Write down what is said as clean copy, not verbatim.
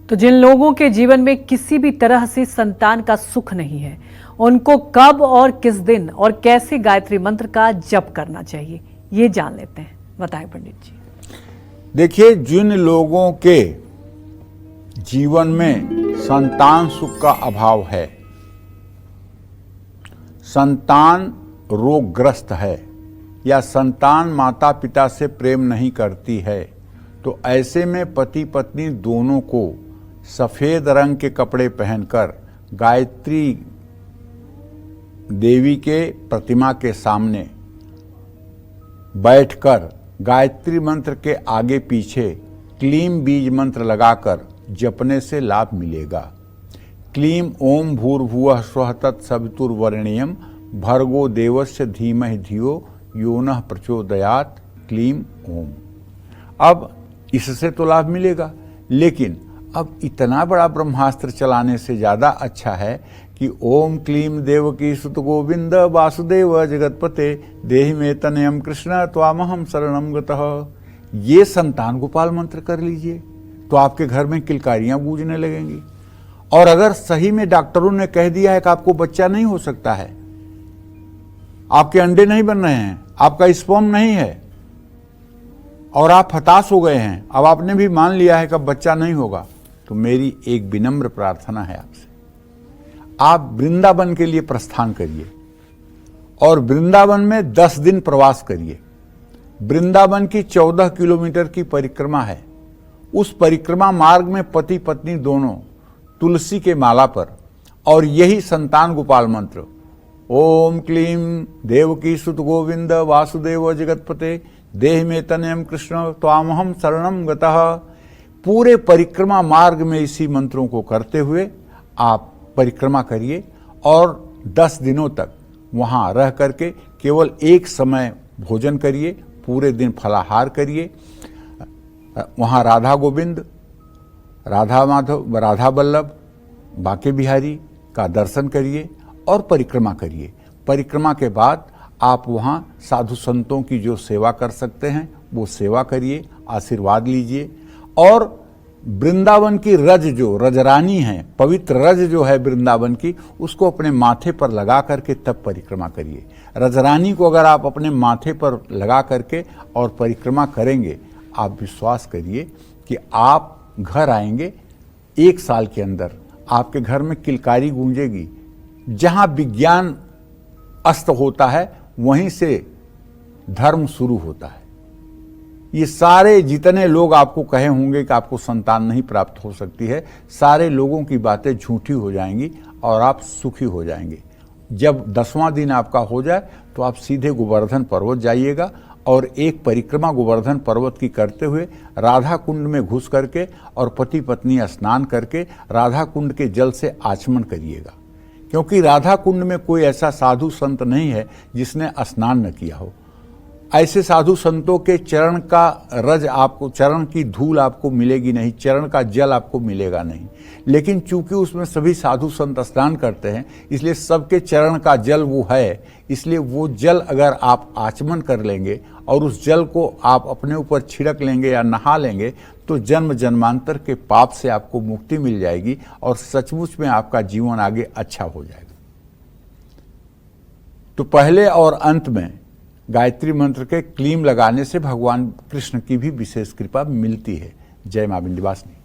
तो जिन लोगों के जीवन में किसी भी तरह से संतान का सुख नहीं है, उनको कब और किस दिन और कैसे गायत्री मंत्र का जप करना चाहिए, ये जान लेते हैं। बताएं पंडित जी। देखिए, जिन लोगों के जीवन में संतान सुख का अभाव है, संतान रोगग्रस्त है या संतान माता पिता से प्रेम नहीं करती है, तो ऐसे में पति पत्नी दोनों को सफेद रंग के कपड़े पहनकर गायत्री देवी के प्रतिमा के सामने बैठकर गायत्री मंत्र के आगे पीछे क्लीम बीज मंत्र लगाकर जपने से लाभ मिलेगा। क्लीम ओम भूर्भुवः स्वः तत्सवितुर्वरेण्यं भर्गो देवस्य धीमहि धियो यो नः प्रचोदयात् क्लीम ओम। अब इससे तो लाभ मिलेगा, लेकिन अब इतना बड़ा ब्रह्मास्त्र चलाने से ज़्यादा अच्छा है कि ओम क्लीम देवकी सुत गोविंद वासुदेव जगतपते देहि मे तनयम कृष्ण त्वामहं शरणं गतः, ये संतान गोपाल मंत्र कर लीजिए तो आपके घर में किलकारियां गूंजने लगेंगी। और अगर सही में डॉक्टरों ने कह दिया है कि आपको बच्चा नहीं हो सकता है, आपके अंडे नहीं बन रहे हैं, आपका स्पर्म नहीं है और आप हताश हो गए हैं, अब आपने भी मान लिया है कि बच्चा नहीं होगा, तो मेरी एक विनम्र प्रार्थना है आपसे, आप वृंदावन के लिए प्रस्थान करिए और वृंदावन में 10 दिन प्रवास करिए। वृंदावन की 14 किलोमीटर की परिक्रमा है। उस परिक्रमा मार्ग में पति पत्नी दोनों तुलसी के माला पर और यही संतान गोपाल मंत्र ओम क्लीम देवकी सुत गोविंद वासुदेव जगतपते देहि मे तनयम कृष्ण त्वामहं शरणं गतः, पूरे परिक्रमा मार्ग में इसी मंत्रों को करते हुए आप परिक्रमा करिए और 10 दिनों तक वहाँ रह करके केवल एक समय भोजन करिए, पूरे दिन फलाहार करिए, वहाँ राधा गोविंद, राधा माधव, राधा वल्लभ, बांके बिहारी का दर्शन करिए और परिक्रमा करिए। परिक्रमा के बाद आप वहाँ साधु संतों की जो सेवा कर सकते हैं वो सेवा करिए, आशीर्वाद लीजिए और वृंदावन की रज जो रजरानी है, पवित्र रज जो है वृंदावन की, उसको अपने माथे पर लगा करके तब परिक्रमा करिए। रजरानी को अगर आप अपने माथे पर लगा करके और परिक्रमा करेंगे, आप विश्वास करिए कि आप घर आएंगे 1 साल के अंदर आपके घर में किलकारी गूंजेगी। जहाँ विज्ञान अस्त होता है वहीं से धर्म शुरू होता है। ये सारे जितने लोग आपको कहे होंगे कि आपको संतान नहीं प्राप्त हो सकती है, सारे लोगों की बातें झूठी हो जाएंगी और आप सुखी हो जाएंगे। जब 10वां दिन आपका हो जाए तो आप सीधे गोवर्धन पर्वत जाइएगा और एक परिक्रमा गोवर्धन पर्वत की करते हुए राधा कुंड में घुस करके और पति पत्नी स्नान करके राधा कुंड के जल से आचमन करिएगा, क्योंकि राधा कुंड में कोई ऐसा साधु संत नहीं है जिसने स्नान न किया हो। ऐसे साधु संतों के चरण का रज आपको, चरण की धूल आपको मिलेगी नहीं, चरण का जल आपको मिलेगा नहीं। लेकिन चूंकि उसमें सभी साधु संत स्नान करते हैं, इसलिए सबके चरण का जल वो है, इसलिए वो जल अगर आप आचमन कर लेंगे और उस जल को आप अपने ऊपर छिड़क लेंगे या नहा लेंगे तो जन्म जन्मांतर के पाप से आपको मुक्ति मिल जाएगी और सचमुच में आपका जीवन आगे अच्छा हो जाएगा। तो पहले और अंत में गायत्री मंत्र के क्लीम लगाने से भगवान कृष्ण की भी विशेष कृपा मिलती है। जय मां विंध्यवासिनी।